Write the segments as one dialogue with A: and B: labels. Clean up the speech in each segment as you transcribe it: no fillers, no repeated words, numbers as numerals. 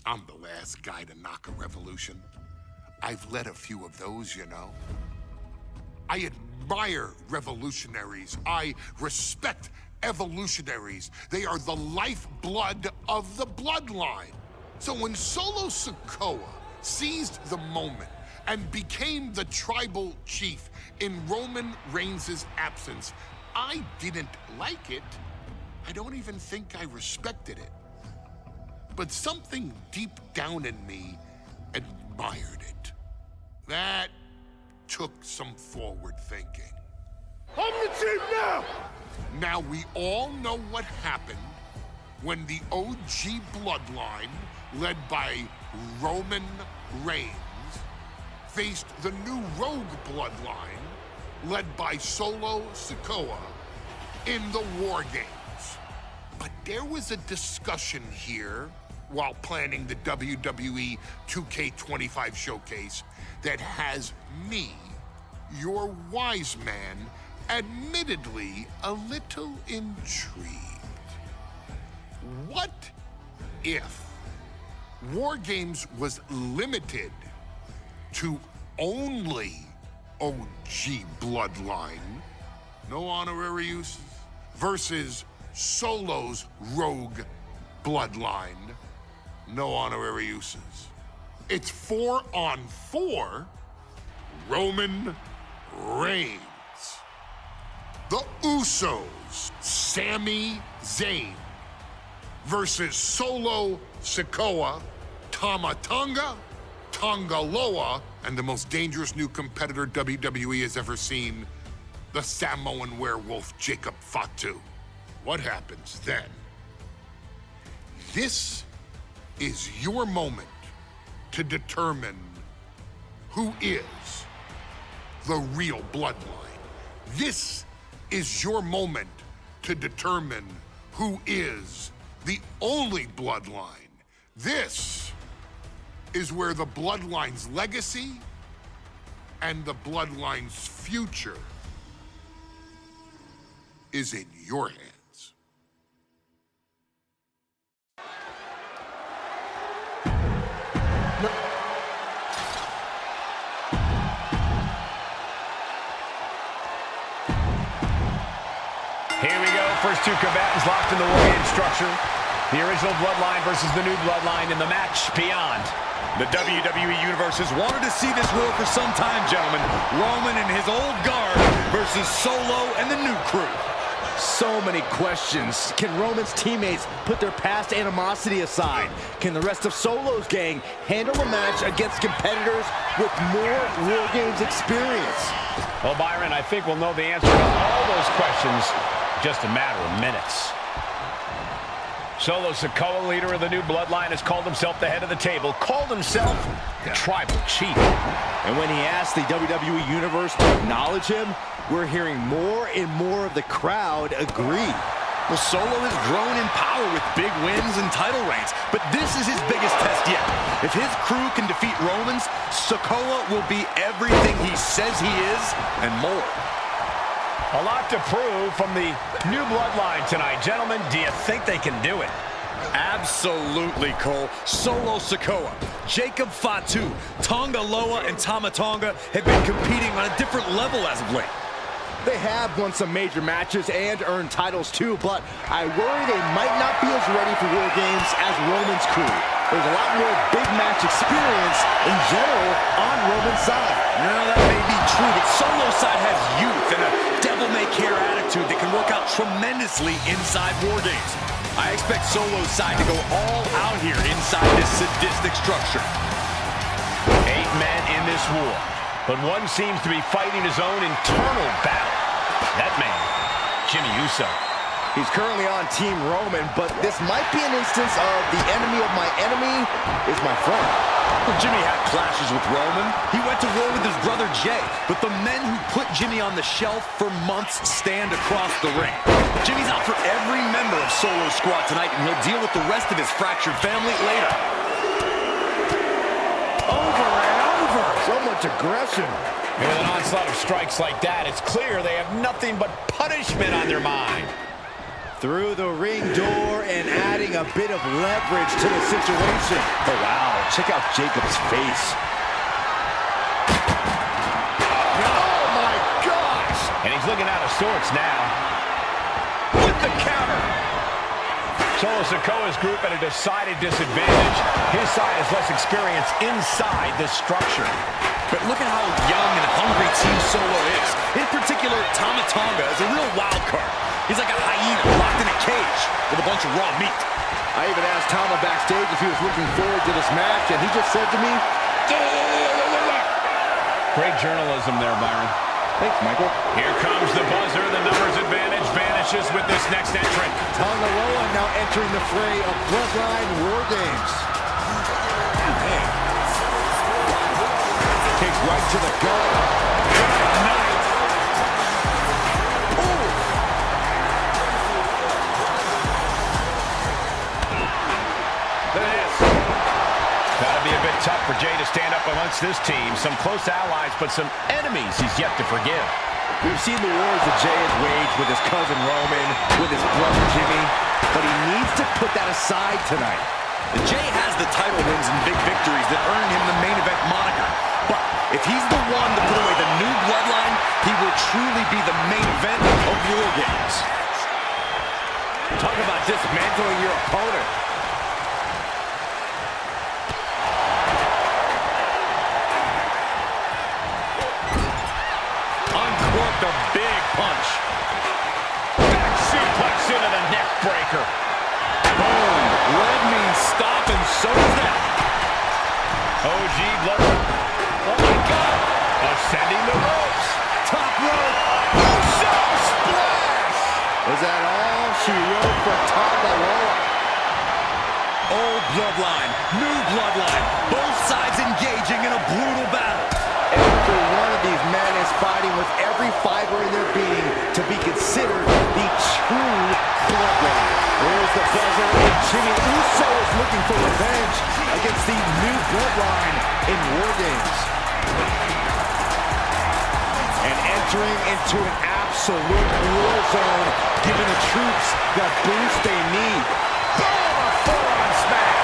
A: I'm the last guy to knock a revolution. I've led a few of those, you know. I admire revolutionaries. I respect evolutionaries. They are the lifeblood of the bloodline. So when Solo Sikoa seized the moment and became the tribal chief in Roman Reigns' absence, I didn't like it. I don't even think I respected it. But something deep down in me admired it. That took some forward thinking.
B: I'm the chief now!
A: Now we all know what happened when the OG bloodline, led by Roman Reigns, faced the new rogue bloodline, led by Solo Sikoa, in the War Games. But there was a discussion here while planning the WWE 2K25 showcase that has me, your wise man, admittedly a little intrigued. What if War Games was limited to only OG bloodline, no honorary uses, versus Solo's rogue bloodline, no honorary uses? It's 4-on-4 Roman Reigns. The Usos, Sami Zayn, versus Solo Sikoa, Tama Tonga, Tonga Loa, and the most dangerous new competitor WWE has ever seen, the Samoan werewolf Jacob Fatu. What happens then? This is your moment to determine who is the real bloodline. This is your moment to determine who is the only bloodline. This is where the bloodline's legacy and the bloodline's future is in your hands.
C: Here we go. First two combatants locked in the War Games structure. The original bloodline versus the new bloodline in the match beyond.
D: The WWE Universe has wanted to see this war for some time, gentlemen. Roman and his old guard versus Solo and the new crew.
E: So many questions. Can Roman's teammates put their past animosity aside? Can the rest of Solo's gang handle a match against competitors with more War Games experience?
C: Well, Byron, I think we'll know the answer to all those questions in just a matter of minutes. Solo Sikoa, leader of the new bloodline, has called himself the head of the table, called himself the tribal chief.
E: And when he asked the WWE Universe to acknowledge him, we're hearing more and more of the crowd agree.
D: Well, Solo has grown in power with big wins and title reigns, but this is his biggest test yet. If his crew can defeat Roman's, Sikoa will be everything he says he is and more.
C: A lot to prove from the new bloodline tonight. Gentlemen, do you think they can do it?
D: Absolutely, Cole. Solo Sikoa, Jacob Fatu, Tonga Loa, and Tama Tonga have been competing on a different level as of late.
E: They have won some major matches and earned titles too, but I worry they might not be as ready for War Games as Roman's crew. There's a lot more big match experience in general on Roman's side.
D: No, that may be true, but Solo's side has youth and a devil-may-care attitude that can work out tremendously inside War Games. I expect Solo's side to go all out here inside this sadistic structure.
C: 8 men in this war, but one seems to be fighting his own internal battle. That man, Jimmy Uso.
E: He's currently on Team Roman, but this might be an instance of the enemy of my enemy is my friend.
D: Well, Jimmy had clashes with Roman. He went to war with his brother Jay, but the men who put Jimmy on the shelf for months stand across the ring. Jimmy's out for every member of Solo's squad tonight, and he'll deal with the rest of his fractured family later.
E: Over and over. So much aggression.
C: With an onslaught of strikes like that, it's clear they have nothing but punishment on their mind.
E: Through the ring door and adding a bit of leverage to the situation. Oh, wow. Check out Jacob's face.
A: Oh, my gosh!
C: And he's looking out of sorts now. With the counter. Solo Sikoa's group at a decided disadvantage. His side has less experience inside this structure.
D: But look at how young and hungry Team Solo is. In particular, Tama Tonga is a real wild card. He's like a hyena locked in a cage with a bunch of raw meat.
E: I even asked Tama backstage if he was looking forward to this match, and he just said to me, yeah.
C: Great journalism there, Byron.
E: Thanks, Michael.
C: Here comes the buzzer. The numbers advantage vanishes with this next entrant.
E: Tonga Loa now entering the fray of Bloodline War Games. Man. Kick right to the gut.
C: Good night.
E: Ooh.
C: Look at this. Gotta be a bit tough for Jay to stand up amongst this team. Some close allies, but some enemies he's yet to forgive.
E: We've seen the wars that Jay has waged with his cousin Roman, with his brother Jimmy, but he needs to put that aside tonight.
D: Jay has the title wins and big victories that earn him the main event moniker. But if he's the one to put away the new bloodline, he will truly be the main event of War Games.
E: Talk about dismantling your opponent.
C: Uncorked a big punch. Back suplex into the neck breaker.
D: Boom. Red means stop, and so does that.
C: OG blood. Oh my God. Ascending the ropes.
E: Top rope.
C: Uso splash.
E: Is that all she wrote for Tonga Loa?
D: Old bloodline, new bloodline, both sides engaging in a brutal battle.
E: Every one of these men is fighting with every fiber in their being to be considered the true bloodline. There's the buzzer, and Jimmy Uso is looking for revenge against the new bloodline in War Games. And entering into an absolute war zone, giving the troops the boost they need.
C: Boom! A forearm smack.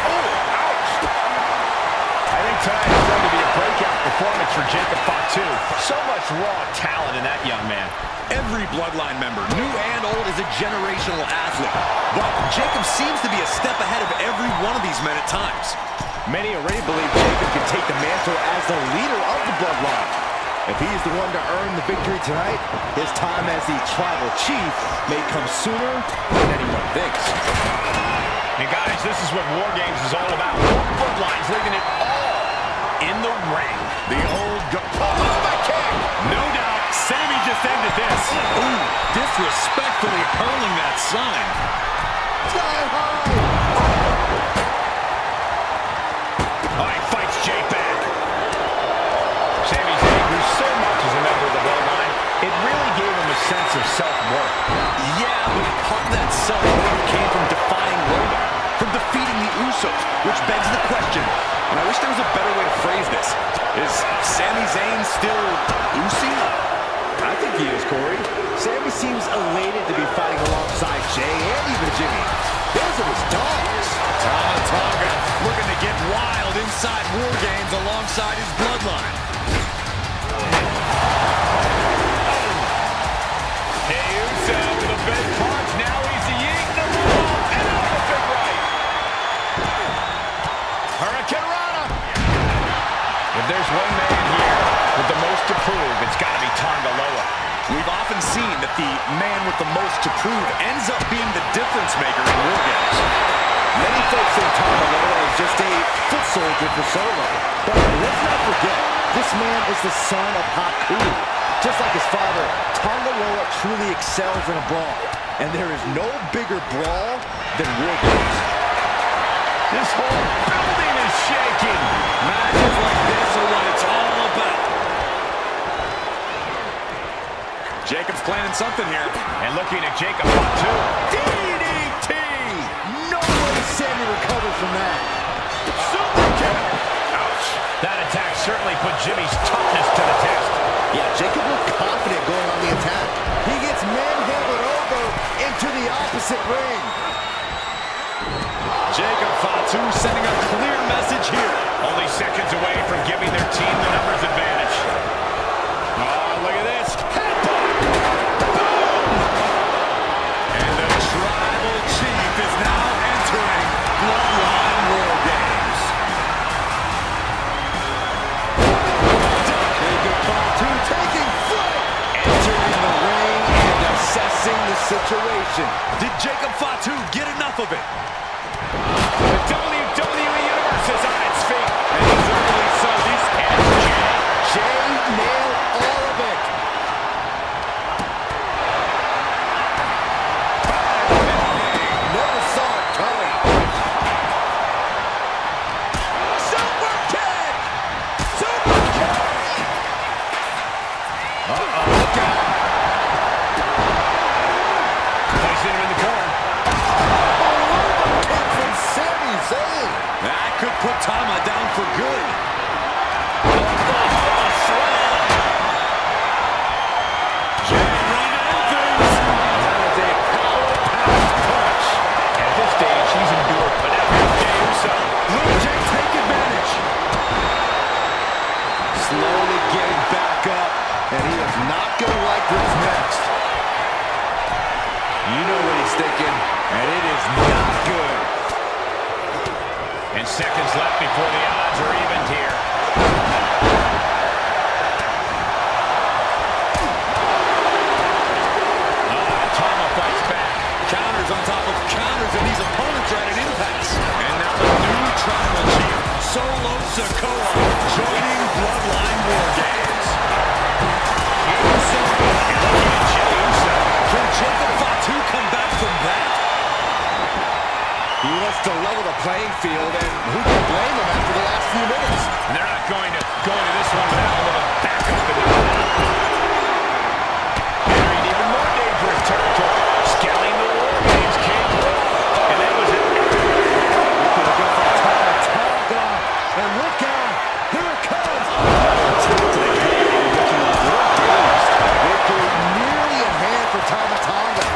C: Oh, ouch. I think tonight is going to be a breakout performance for Jacob Fatu. So much raw talent in that young man.
D: Every bloodline member, new and old, is a generational athlete. But Jacob seems to be a step ahead of every one of these men at times.
E: Many already believe Jacob can take the mantle as the leader of the bloodline. If he's the one to earn the victory tonight, his time as the tribal chief may come sooner than anyone thinks.
C: And guys, this is what War Games is all about. Both bloodlines leaving it all in the ring.
D: The old
C: kick.
D: No doubt, Sammy just ended this. Ooh, disrespectfully hurling that sign.
E: Sky high!
C: Oh, he fights Jay back. Sami Zayn grew so much as a member of the bloodline, it really gave him a sense of self-worth.
D: Yeah, but part of that self-worth came from defying Roman, from defeating the Usos, which begs the question, and I wish there was a better way to phrase this. Is Sami Zayn still Usi?
E: I think he is, Corey. Sami seems elated to be fighting alongside Jay and even Jimmy. Those are his dogs.
D: Tama Tonga looking to get wild inside War Games alongside his bloodline.
C: Hey, Uso with a big punch. Now he's eating the ball. And out the big right. Hurricane Rana. If there's one man here with the most to prove, it's got to be Tonga Loa.
D: We've often seen that the man with the most to prove ends up being the difference maker in War Games.
E: Many folks think Tonga Loa is just a foot soldier for Solo. But let's not forget, this man is the son of Haku. Just like his father, Tonga Loa truly excels in a brawl. And there is no bigger brawl than War Games.
C: This whole building is shaking.
D: Matches like this are what it's all about. Jacob's planning something here.
C: And looking at Jacob Fatu.
E: DDT! No way Sammy recovers from that.
C: Super kick. Ouch. That attack certainly put Jimmy's toughness to the test.
E: Yeah, Jacob looked confident going on the attack. He gets manhandled over, and opposite ring.
D: Jacob Fatu sending a clear message here.
C: Only seconds away from giving their team the numbers advantage. Oh, look at this.
D: And the Tribal Chief is now entering Bloodline War Games.
E: Jacob Fatu taking flight. Entering the ring and assessing the situation.
D: Did Jacob Fatu get enough of it?
C: The WWE Universe is on its feet. And deservedly so. These
E: Jay nailed all of it. Never saw it coming. Super kick! Super kick! Look out!
C: placing him in the corner.
E: Kick from Sami Zayn.
D: That could put Tama down for good. Jay running things.
E: That is a power-packed punch.
C: At this stage, he's endured whatever Jey Uso.
D: Will Jay take advantage?
E: Slowly getting back up, and he is not going to like what's next. You know what he's thinking, and it is not good.
C: And seconds left before the odds are evened here. Tama fights back.
D: Counters on top of counters, and these opponents are at an impasse. And now the new Tribal Chief, Solo Sikoa, joining Bloodline War Games. Can Jacob Fatu come back from that?
E: He wants to level the playing field, and who can blame him after the last few minutes?
C: And they're not going to go into this one without a little backup in the middle. Entering even more dangerous territory. Scaling the War Games cage wall. And that was it.
E: Looking to go for Tama Tonga, and look out, here it comes. Attack to the head, looking more dazed. Victory nearly in hand for Tama Tonga.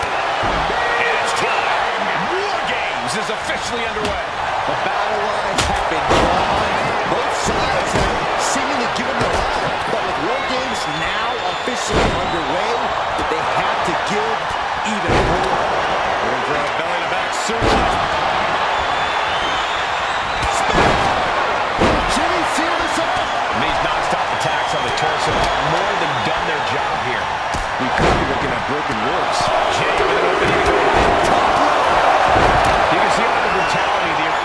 C: And it's time. War Games is officially underway.
E: The battle lines have been drawn. Both sides have seemingly given their all. But with War Games now officially underway, they have to give even more.
D: Going for a belly-to-back suplex.
E: Jimmy, seal this up.
C: And these non-stop attacks on the torso have more than done their job here.
E: We could be looking at broken ribs.
C: Jey with an opening. You can see all the brutality there.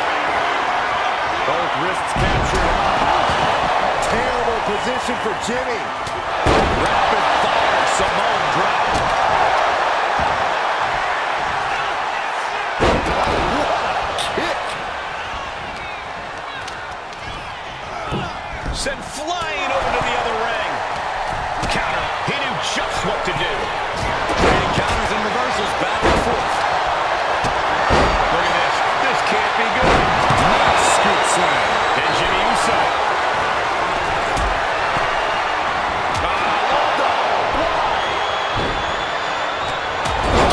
E: Both wrists captured. Terrible position for Jimmy.
D: Rapid fire Samoan drop.
E: Kick.
C: Sent flying over to the other ring. Counter. He knew just what to do.
D: Trading counters and reversals back and forth.
C: Look at this. This can't be good.
D: Nice scoop slam.
C: And Jimmy Uso.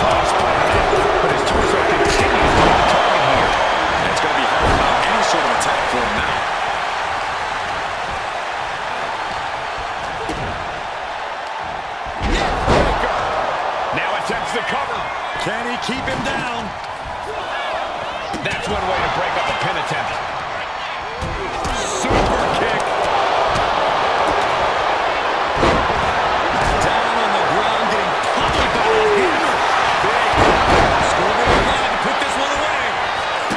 C: Tossed by the net, but his torso continues to be the target here.
D: And it's going to be hard to mount any sort of attack for him now.
C: Now attempts the cover.
D: Can he keep him down?
C: That's one way to break up a pin attempt.
D: Super kick. Down on the ground, getting pummeled by a hammer. Big. Score the line to put this one away.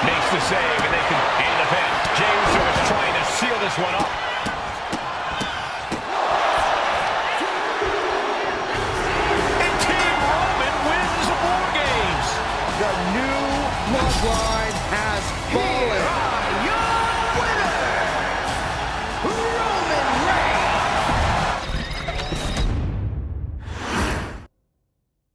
C: Makes the save, and they can end the pin. Jey Uso is trying to seal this one up. And Team Roman wins the War Games.
E: The new bloodline has fallen.